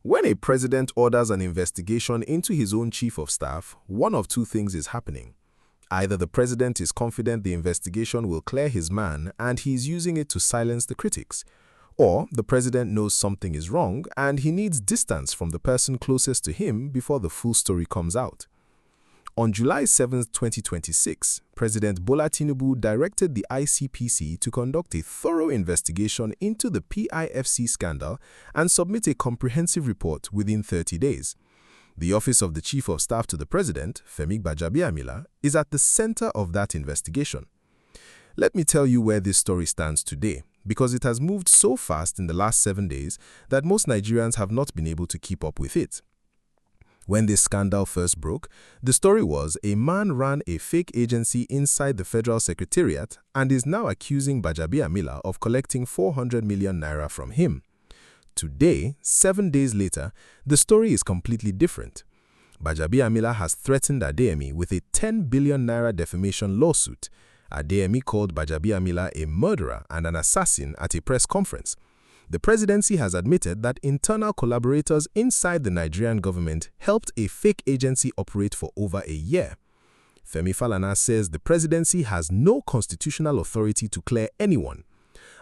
When a president orders an investigation into his own chief of staff, one of two things is happening. Either the president is confident the investigation will clear his man and he is using it to silence the critics, or the president knows something is wrong and he needs distance from the person closest to him before the full story comes out. On July 7, 2026, President Bola Tinubu directed the ICPC to conduct a thorough investigation into the PFIPC scandal and submit a comprehensive report within 30 days. The Office of the Chief of Staff to the President, Femi Gbajabiamila, is at the center of that investigation. Let me tell you where this story stands today, because it has moved so fast in the last 7 days that most Nigerians have not been able to keep up with it. When this scandal first broke, the story was a man ran a fake agency inside the Federal Secretariat and is now accusing Gbajabiamila of collecting 400 million naira from him. Today, 7 days later, the story is completely different. Gbajabiamila has threatened Adeyemi with a 10 billion naira defamation lawsuit. Adeyemi called Gbajabiamila a murderer and an assassin at a press conference. The presidency has admitted that internal collaborators inside the Nigerian government helped a fake agency operate for over a year. Femi Falana says the presidency has no constitutional authority to clear anyone.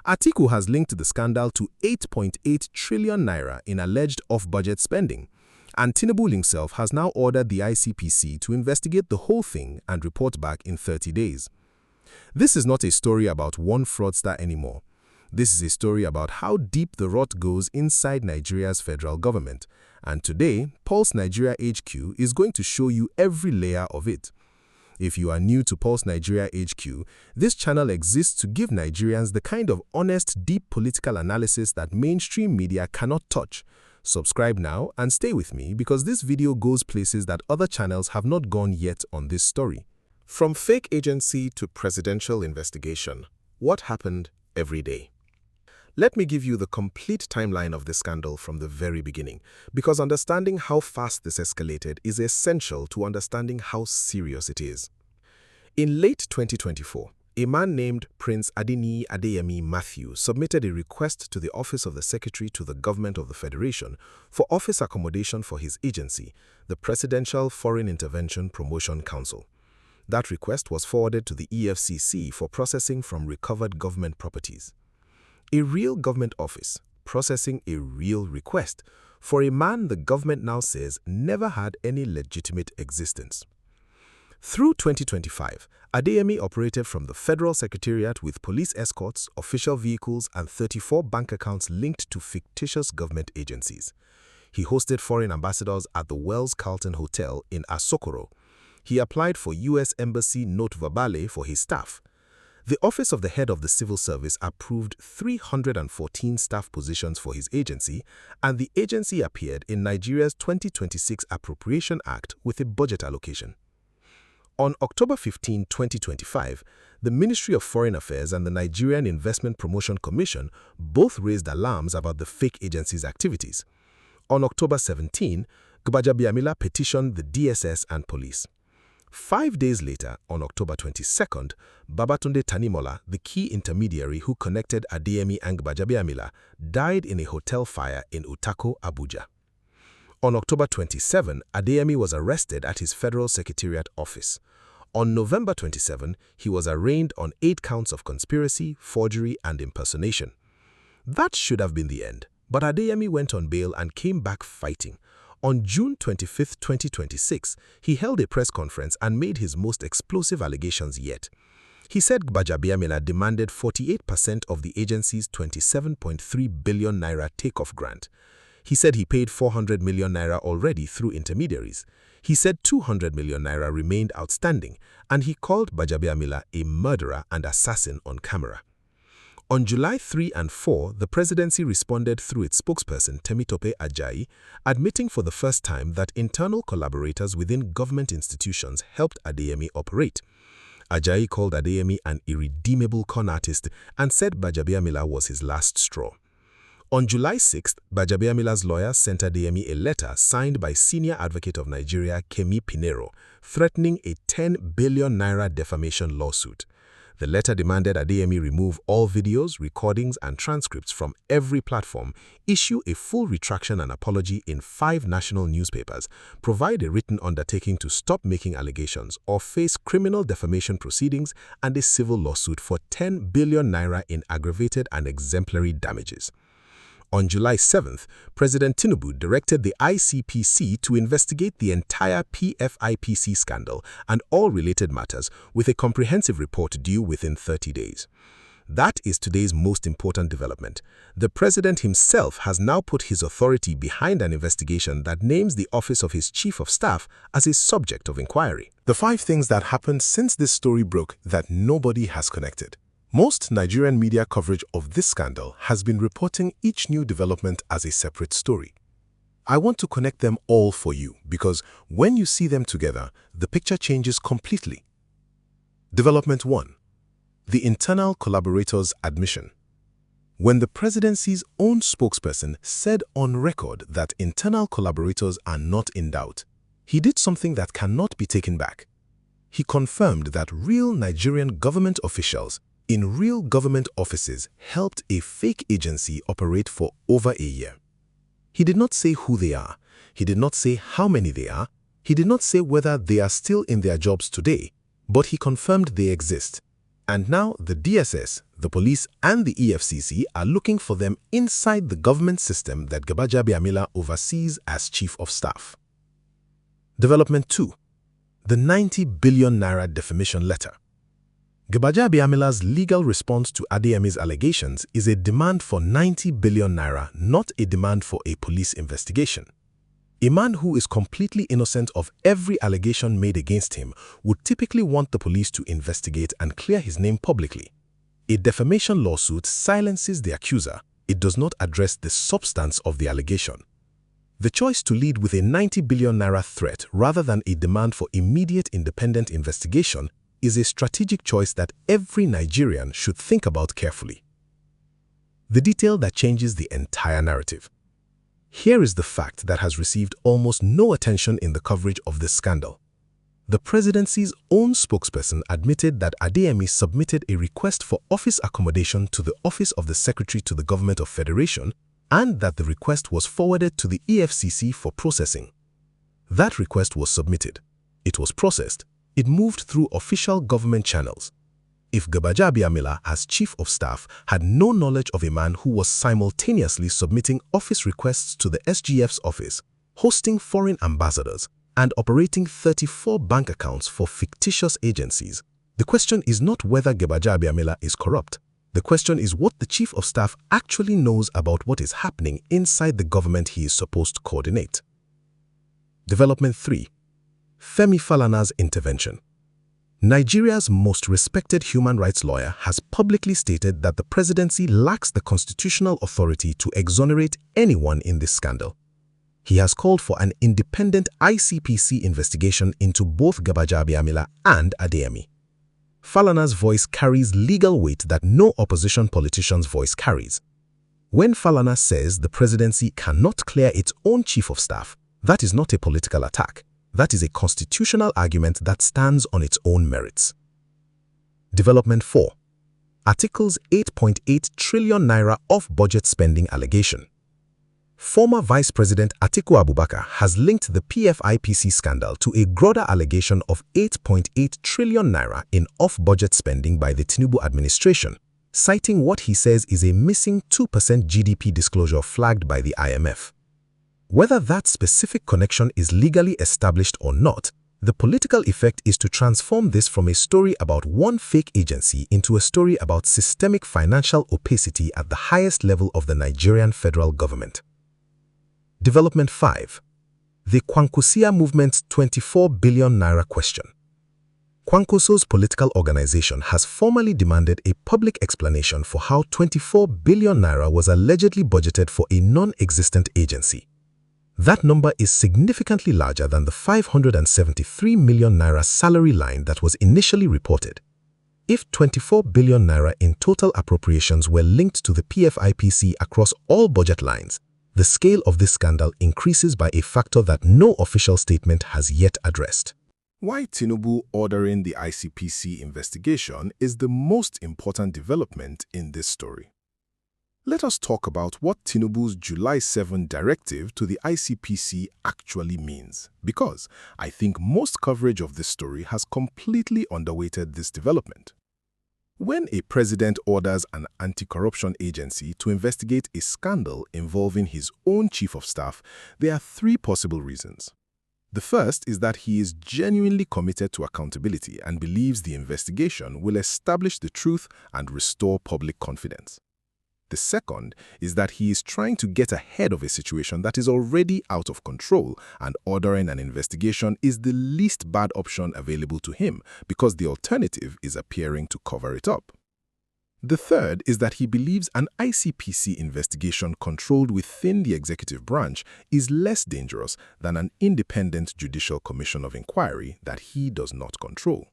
Atiku has linked the scandal to 8.8 trillion naira in alleged off-budget spending. And Tinubu himself has now ordered the ICPC to investigate the whole thing and report back in 30 days. This is not a story about one fraudster anymore. This is a story about how deep the rot goes inside Nigeria's federal government. And today, Pulse Nigeria HQ is going to show you every layer of it. If you are new to Pulse Nigeria HQ, this channel exists to give Nigerians the kind of honest, deep political analysis that mainstream media cannot touch. Subscribe now and stay with me because this video goes places that other channels have not gone yet on this story. From fake agency to presidential investigation, what happened every day? Let me give you the complete timeline of this scandal from the very beginning, because understanding how fast this escalated is essential to understanding how serious it is. In late 2024, a man named Prince Adeyemi Matthew submitted a request to the Office of the Secretary to the Government of the Federation for office accommodation for his agency, the Presidential Foreign Intervention Promotion Council. That request was forwarded to the EFCC for processing from recovered government properties. A real government office processing a real request for a man the government now says never had any legitimate existence. Through 2025, Adeyemi operated from the Federal Secretariat with police escorts, official vehicles, and 34 bank accounts linked to fictitious government agencies. He hosted foreign ambassadors at the Wells Carlton Hotel in Asokoro. He applied for U.S. Embassy note verbale for his staff. The Office of the Head of the Civil Service approved 314 staff positions for his agency, and the agency appeared in Nigeria's 2026 Appropriation Act with a budget allocation. On October 15, 2025, the Ministry of Foreign Affairs and the Nigerian Investment Promotion Commission both raised alarms about the fake agency's activities. On October 17, Gbajabiamila petitioned the DSS and police. 5 days later, on October 22nd, Babatunde Tanimola, the key intermediary who connected Adeyemi and Gbajabiamila, died in a hotel fire in Utako, Abuja. On October 27, Adeyemi was arrested at his Federal Secretariat office. On November 27, he was arraigned on 8 counts of conspiracy, forgery, and impersonation. That should have been the end, but Adeyemi went on bail and came back fighting. On June 25, 2026, he held a press conference and made his most explosive allegations yet. He said Gbajabiamila demanded 48% of the agency's 27.3 billion naira takeoff grant. He said he paid 400 million naira already through intermediaries. He said 200 million naira remained outstanding, and he called Gbajabiamila a murderer and assassin on camera. On July 3 and 4, the presidency responded through its spokesperson Temitope Ajayi, admitting for the first time that internal collaborators within government institutions helped Adeyemi operate. Ajayi called Adeyemi an irredeemable con artist and said Gbajabiamila was his last straw. On July 6, Gbajabiamila's lawyer sent Adeyemi a letter signed by Senior Advocate of Nigeria Kemi Pinero, threatening a 10 billion naira defamation lawsuit. The letter demanded Adeyemi remove all videos, recordings, and transcripts from every platform, issue a full retraction and apology in 5 national newspapers, provide a written undertaking to stop making allegations, or face criminal defamation proceedings and a civil lawsuit for 10 billion naira in aggravated and exemplary damages. On July 7th, President Tinubu directed the ICPC to investigate the entire PFIPC scandal and all related matters with a comprehensive report due within 30 days. That is today's most important development. The president himself has now put his authority behind an investigation that names the office of his chief of staff as a subject of inquiry. The 5 things that happened since this story broke that nobody has connected. Most Nigerian media coverage of this scandal has been reporting each new development as a separate story. I want to connect them all for you because when you see them together, the picture changes completely. Development 1. The internal collaborators' admission. When the presidency's own spokesperson said on record that internal collaborators are not in doubt, he did something that cannot be taken back. He confirmed that real Nigerian government officials in real government offices helped a fake agency operate for over a year. He did not say who they are. He did not say how many they are. He did not say whether they are still in their jobs today, but he confirmed they exist. And now the DSS, the police, and the EFCC are looking for them inside the government system that Gbajabiamila oversees as Chief of Staff. Development 2. The 90 billion naira defamation letter. Gbajabiamila's legal response to Adeyemi's allegations is a demand for 90 billion naira, not a demand for a police investigation. A man who is completely innocent of every allegation made against him would typically want the police to investigate and clear his name publicly. A defamation lawsuit silences the accuser. It does not address the substance of the allegation. The choice to lead with a 90 billion naira threat rather than a demand for immediate independent investigation is a strategic choice that every Nigerian should think about carefully. The detail that changes the entire narrative. Here is the fact that has received almost no attention in the coverage of this scandal. The presidency's own spokesperson admitted that Adeyemi submitted a request for office accommodation to the Office of the Secretary to the Government of Federation and that the request was forwarded to the EFCC for processing. That request was submitted. It was processed. It moved through official government channels. If Gbajabiamila, as Chief of Staff, had no knowledge of a man who was simultaneously submitting office requests to the SGF's office, hosting foreign ambassadors, and operating 34 bank accounts for fictitious agencies, the question is not whether Gbajabiamila is corrupt. The question is what the Chief of Staff actually knows about what is happening inside the government he is supposed to coordinate. Development 3. Femi Falana's intervention. Nigeria's most respected human rights lawyer has publicly stated that the presidency lacks the constitutional authority to exonerate anyone in this scandal. He has called for an independent ICPC investigation into both Gbajabiamila and Adeyemi. Falana's voice carries legal weight that no opposition politician's voice carries. When Falana says the presidency cannot clear its own chief of staff, that is not a political attack. That is a constitutional argument that stands on its own merits. Development 4. Atiku's 8.8 trillion naira off-budget spending allegation. Former Vice President Atiku Abubakar has linked the PFIPC scandal to a broader allegation of 8.8 trillion naira in off-budget spending by the Tinubu administration, citing what he says is a missing 2% GDP disclosure flagged by the IMF. Whether that specific connection is legally established or not, the political effect is to transform this from a story about one fake agency into a story about systemic financial opacity at the highest level of the Nigerian federal government. Development 5. The Kwankwasịa movement's 24 billion naira question. Kwankwaso's political organization has formally demanded a public explanation for how 24 billion naira was allegedly budgeted for a non-existent agency. That number is significantly larger than the 573 million naira salary line that was initially reported. If 24 billion naira in total appropriations were linked to the PFIPC across all budget lines, the scale of this scandal increases by a factor that no official statement has yet addressed. Why Tinubu ordering the ICPC investigation is the most important development in this story. Let us talk about what Tinubu's July 7 directive to the ICPC actually means, because I think most coverage of this story has completely underweighted this development. When a president orders an anti-corruption agency to investigate a scandal involving his own chief of staff, there are three possible reasons. The first is that he is genuinely committed to accountability and believes the investigation will establish the truth and restore public confidence. The second is that he is trying to get ahead of a situation that is already out of control, and ordering an investigation is the least bad option available to him because the alternative is appearing to cover it up. The third is that he believes an ICPC investigation controlled within the executive branch is less dangerous than an independent judicial commission of inquiry that he does not control.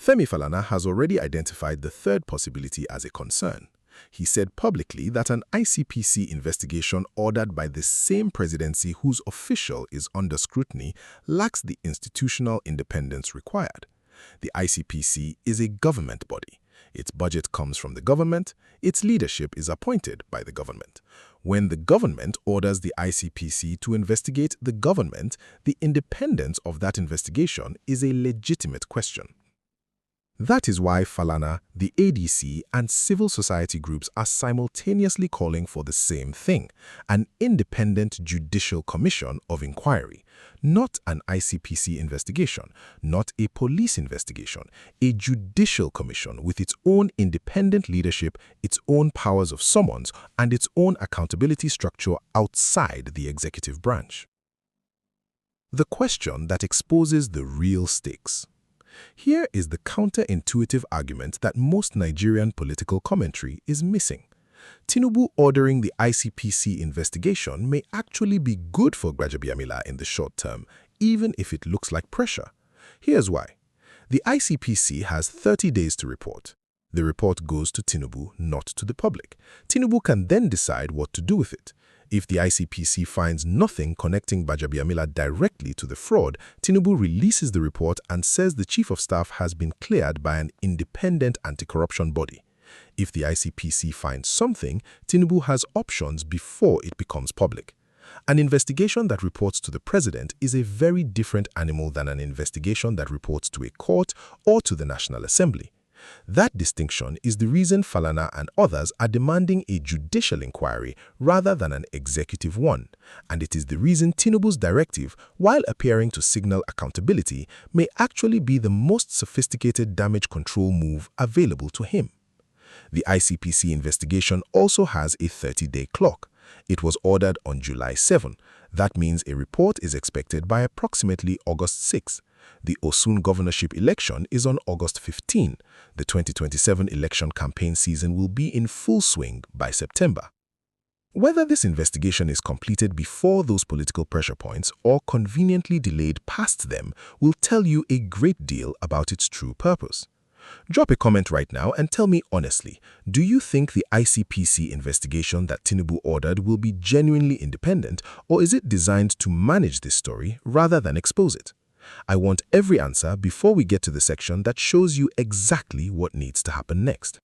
Femi Falana has already identified the third possibility as a concern. He said publicly that an ICPC investigation ordered by the same presidency whose official is under scrutiny lacks the institutional independence required. The ICPC is a government body. Its budget comes from the government. Its leadership is appointed by the government. When the government orders the ICPC to investigate the government, the independence of that investigation is a legitimate question. That is why Falana, the ADC, and civil society groups are simultaneously calling for the same thing: an independent judicial commission of inquiry. Not an ICPC investigation, not a police investigation, a judicial commission with its own independent leadership, its own powers of summons, and its own accountability structure outside the executive branch. The question that exposes the real stakes. Here is the counterintuitive argument that most Nigerian political commentary is missing. Tinubu ordering the ICPC investigation may actually be good for Gbajabiamila in the short term, even if it looks like pressure. Here's why. The ICPC has 30 days to report. The report goes to Tinubu, not to the public. Tinubu can then decide what to do with it. If the ICPC finds nothing connecting Gbajabiamila directly to the fraud, Tinubu releases the report and says the chief of staff has been cleared by an independent anti-corruption body. If the ICPC finds something, Tinubu has options before it becomes public. An investigation that reports to the president is a very different animal than an investigation that reports to a court or to the National Assembly. That distinction is the reason Falana and others are demanding a judicial inquiry rather than an executive one, and it is the reason Tinubu's directive, while appearing to signal accountability, may actually be the most sophisticated damage control move available to him. The ICPC investigation also has a 30-day clock. It was ordered on July 7. That means a report is expected by approximately August 6. The Osun governorship election is on August 15. The 2027 election campaign season will be in full swing by September. Whether this investigation is completed before those political pressure points or conveniently delayed past them will tell you a great deal about its true purpose. Drop a comment right now and tell me honestly, do you think the ICPC investigation that Tinubu ordered will be genuinely independent, or is it designed to manage this story rather than expose it? I want every answer before we get to the section that shows you exactly what needs to happen next.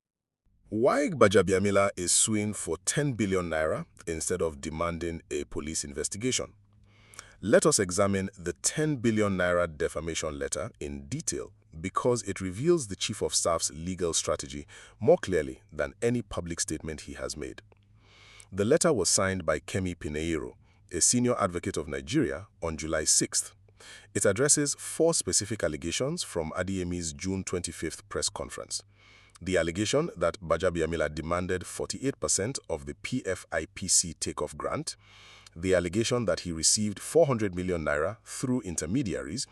Why Gbajabiamila is suing for 10 billion naira instead of demanding a police investigation? Let us examine the 10 billion naira defamation letter in detail because it reveals the Chief of Staff's legal strategy more clearly than any public statement he has made. The letter was signed by Kemi Pineiro, a senior advocate of Nigeria, on July 6th. It addresses 4 specific allegations from Adeyemi's June 25th press conference. The allegation that Gbajabiamila demanded 48% of the PFIPC takeoff grant, the allegation that he received 400 million naira through intermediaries,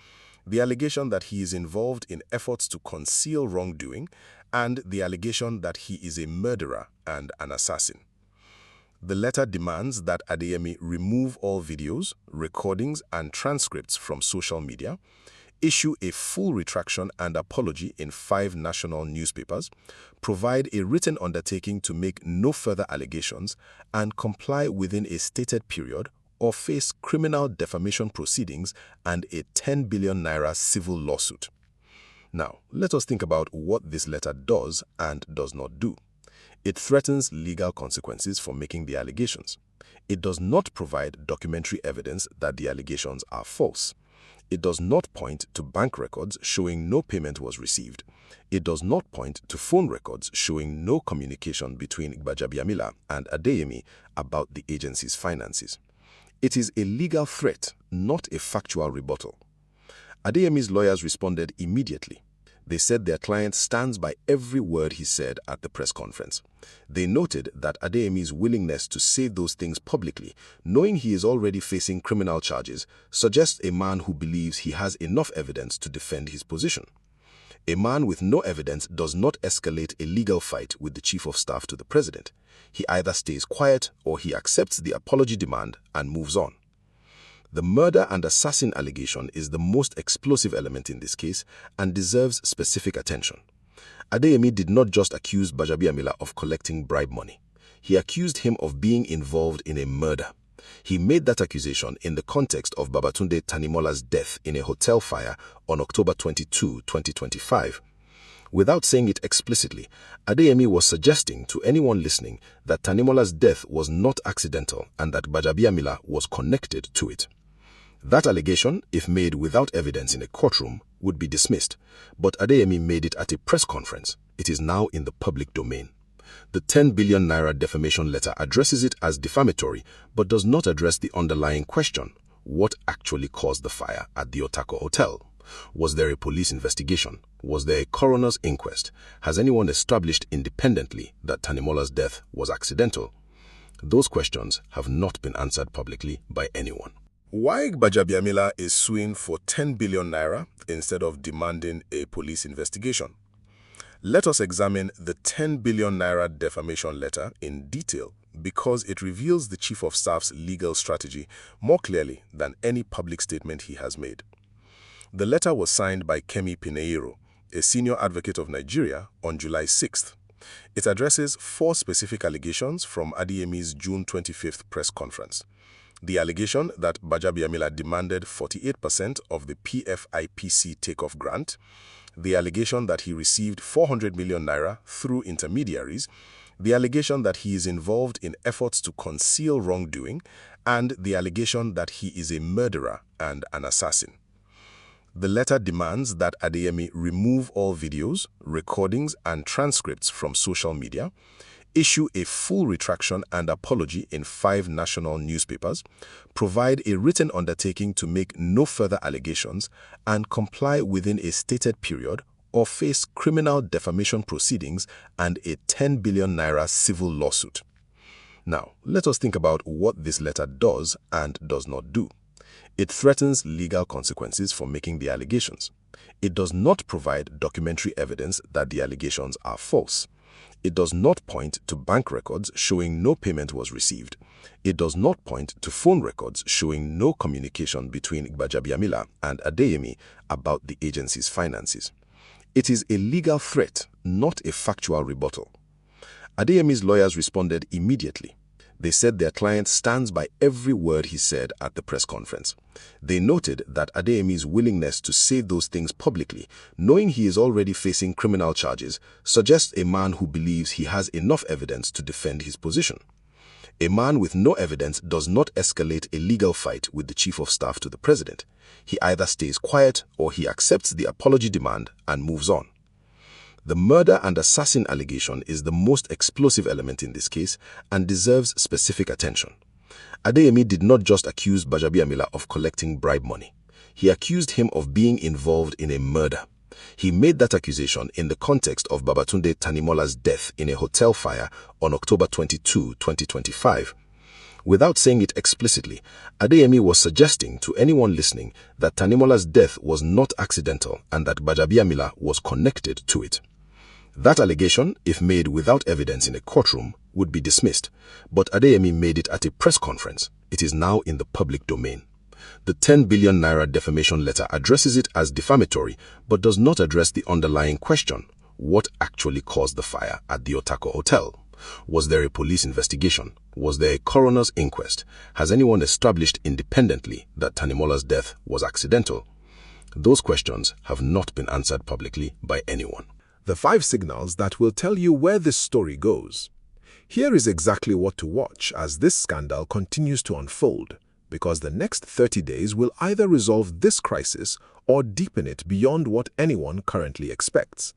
the allegation that he is involved in efforts to conceal wrongdoing, and the allegation that he is a murderer and an assassin. The letter demands that Adeyemi remove all videos, recordings, and transcripts from social media, issue a full retraction and apology in 5 national newspapers, provide a written undertaking to make no further allegations, and comply within a stated period or face criminal defamation proceedings and a 10 billion naira civil lawsuit. Now, let us think about what this letter does and does not do. It threatens legal consequences for making the allegations. It does not provide documentary evidence that the allegations are false. It does not point to bank records showing no payment was received. It does not point to phone records showing no communication between Gbajabiamila and Adeyemi about the agency's finances. It is a legal threat, not a factual rebuttal. Adeyemi's lawyers responded immediately. They said their client stands by every word he said at the press conference. They noted that Adeyemi's willingness to say those things publicly, knowing he is already facing criminal charges, suggests a man who believes he has enough evidence to defend his position. A man with no evidence does not escalate a legal fight with the Chief of Staff to the President. He either stays quiet or he accepts the apology demand and moves on. The murder and assassin allegation is the most explosive element in this case and deserves specific attention. Adeyemi did not just accuse Gbajabiamila of collecting bribe money. He accused him of being involved in a murder. He made that accusation in the context of Babatunde Tanimola's death in a hotel fire on October 22, 2025. Without saying it explicitly, Adeyemi was suggesting to anyone listening that Tanimola's death was not accidental and that Gbajabiamila was connected to it. That allegation, if made without evidence in a courtroom, would be dismissed, but Adeyemi made it at a press conference. It is now in the public domain. The 10 billion naira defamation letter addresses it as defamatory, but does not address the underlying question: what actually caused the fire at the Otako Hotel? Was there a police investigation? Was there a coroner's inquest? Has anyone established independently that Tanimola's death was accidental? Those questions have not been answered publicly by anyone. Why Gbajabiamila is suing for 10 billion naira instead of demanding a police investigation? Let us examine the 10 billion naira defamation letter in detail because it reveals the Chief of Staff's legal strategy more clearly than any public statement he has made. The letter was signed by Kemi Pineiro, a senior advocate of Nigeria, on July 6th. It addresses 4 specific allegations from Adeyemi's June 25th press conference. The allegation that Gbajabiamila demanded 48% of the PFIPC takeoff grant, the allegation that he received 400 million naira through intermediaries, the allegation that he is involved in efforts to conceal wrongdoing, and the allegation that he is a murderer and an assassin. The letter demands that Adeyemi remove all videos, recordings, and transcripts from social media, issue a full retraction and apology in 5 national newspapers, provide a written undertaking to make no further allegations, and comply within a stated period or face criminal defamation proceedings and a 10 billion naira civil lawsuit. Now, let us think about what this letter does and does not do. It threatens legal consequences for making the allegations. It does not provide documentary evidence that the allegations are false. It does not point to bank records showing no payment was received. It does not point to phone records showing no communication between Gbajabiamila and Adeyemi about the agency's finances. It is a legal threat, not a factual rebuttal. Adeyemi's lawyers responded immediately. They said their client stands by every word he said at the press conference. They noted that Adeyemi's willingness to say those things publicly, knowing he is already facing criminal charges, suggests a man who believes he has enough evidence to defend his position. A man with no evidence does not escalate a legal fight with the Chief of Staff to the President. He either stays quiet or he accepts the apology demand and moves on. The murder and assassin allegation is the most explosive element in this case and deserves specific attention. Adeyemi did not just accuse Gbajabiamila of collecting bribe money. He accused him of being involved in a murder. He made that accusation in the context of Babatunde Tanimola's death in a hotel fire on October 22, 2025. Without saying it explicitly, Adeyemi was suggesting to anyone listening that Tanimola's death was not accidental and that Gbajabiamila was connected to it. That allegation, if made without evidence in a courtroom, would be dismissed, but Adeyemi made it at a press conference. It is now in the public domain. The 10 billion naira defamation letter addresses it as defamatory, but does not address the underlying question: what actually caused the fire at the Otako Hotel? Was there a police investigation? Was there a coroner's inquest? Has anyone established independently that Tanimola's death was accidental? Those questions have not been answered publicly by anyone. The 5 signals that will tell you where this story goes. Here is exactly what to watch as this scandal continues to unfold, because the next 30 days will either resolve this crisis or deepen it beyond what anyone currently expects.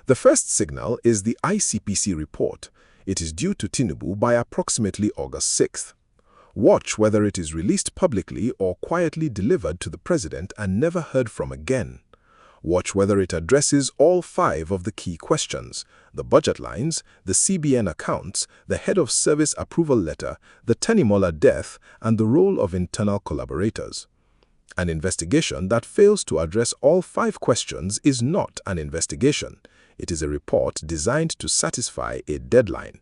The first signal is the ICPC report. It is due to Tinubu by approximately August 6th. Watch whether it is released publicly or quietly delivered to the president and never heard from again. Watch whether it addresses all 5 of the key questions: the budget lines, the CBN accounts, the head of service approval letter, the Tanimola death, and the role of internal collaborators. An investigation that fails to address all 5 questions is not an investigation. It is a report designed to satisfy a deadline.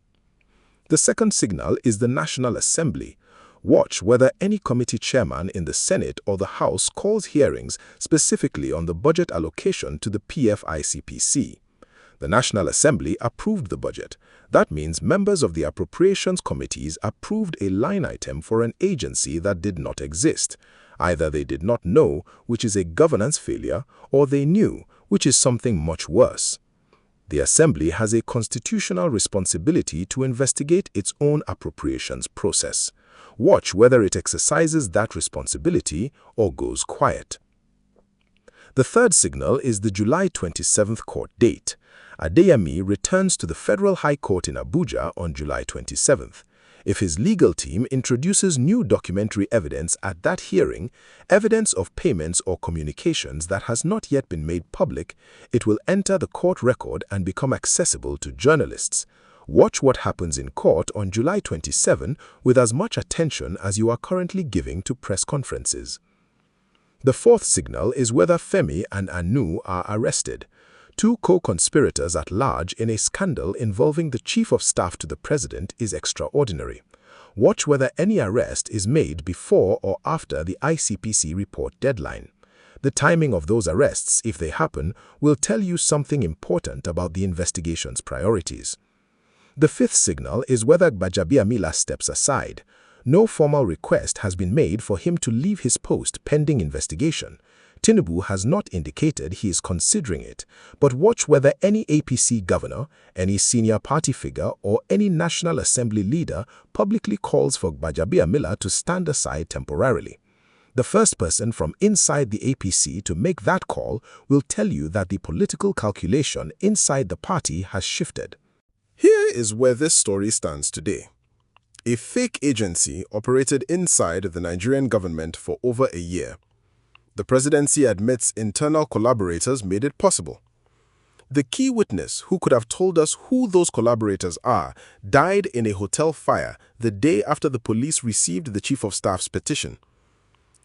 The second signal is the National Assembly. Watch whether any committee chairman in the Senate or the House calls hearings specifically on the budget allocation to the PFIPC. The National Assembly approved the budget. That means members of the appropriations committees approved a line item for an agency that did not exist. Either they did not know, which is a governance failure, or they knew, which is something much worse. The Assembly has a constitutional responsibility to investigate its own appropriations process. Watch whether it exercises that responsibility or goes quiet. The third signal is the July 27th court date. Adeyemi returns to the Federal High Court in Abuja on July 27th. If his legal team introduces new documentary evidence at that hearing, evidence of payments or communications that has not yet been made public, it will enter the court record and become accessible to journalists. Watch what happens in court on July 27 with as much attention as you are currently giving to press conferences. The fourth signal is whether Femi and Anu are arrested. 2 co-conspirators at large in a scandal involving the Chief of Staff to the President is extraordinary. Watch whether any arrest is made before or after the ICPC report deadline. The timing of those arrests, if they happen, will tell you something important about the investigation's priorities. The fifth signal is whether Gbajabiamila steps aside. No formal request has been made for him to leave his post pending investigation. Tinubu has not indicated he is considering it, but watch whether any APC governor, any senior party figure, or any National Assembly leader publicly calls for Gbajabiamila to stand aside temporarily. The first person from inside the APC to make that call will tell you that the political calculation inside the party has shifted. Here is where this story stands today. A fake agency operated inside the Nigerian government for over a year. The presidency admits internal collaborators made it possible. The key witness who could have told us who those collaborators are died in a hotel fire the day after the police received the Chief of Staff's petition.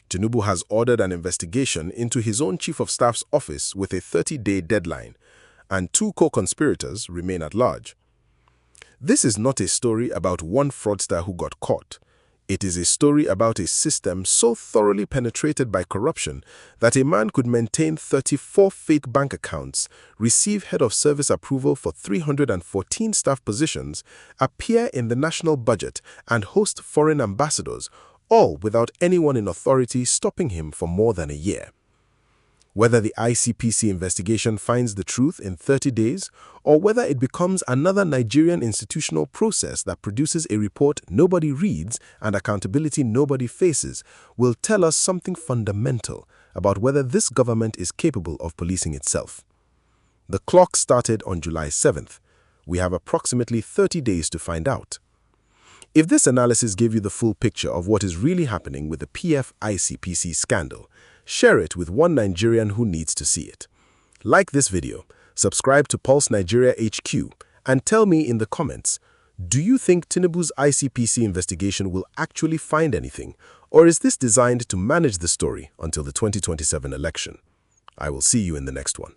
Tinubu has ordered an investigation into his own Chief of Staff's office with a 30-day deadline, and 2 co-conspirators remain at large. This is not a story about one fraudster who got caught. It is a story about a system so thoroughly penetrated by corruption that a man could maintain 34 fake bank accounts, receive head of service approval for 314 staff positions, appear in the national budget, and host foreign ambassadors, all without anyone in authority stopping him for more than a year. Whether the ICPC investigation finds the truth in 30 days, or whether it becomes another Nigerian institutional process that produces a report nobody reads and accountability nobody faces, will tell us something fundamental about whether this government is capable of policing itself. The clock started on July 7th. We have approximately 30 days to find out. If this analysis gave you the full picture of what is really happening with the PFIPC scandal, share it with one Nigerian who needs to see it. Like this video, subscribe to Pulse Nigeria HQ, and tell me in the comments, do you think Tinubu's ICPC investigation will actually find anything, or is this designed to manage the story until the 2027 election? I will see you in the next one.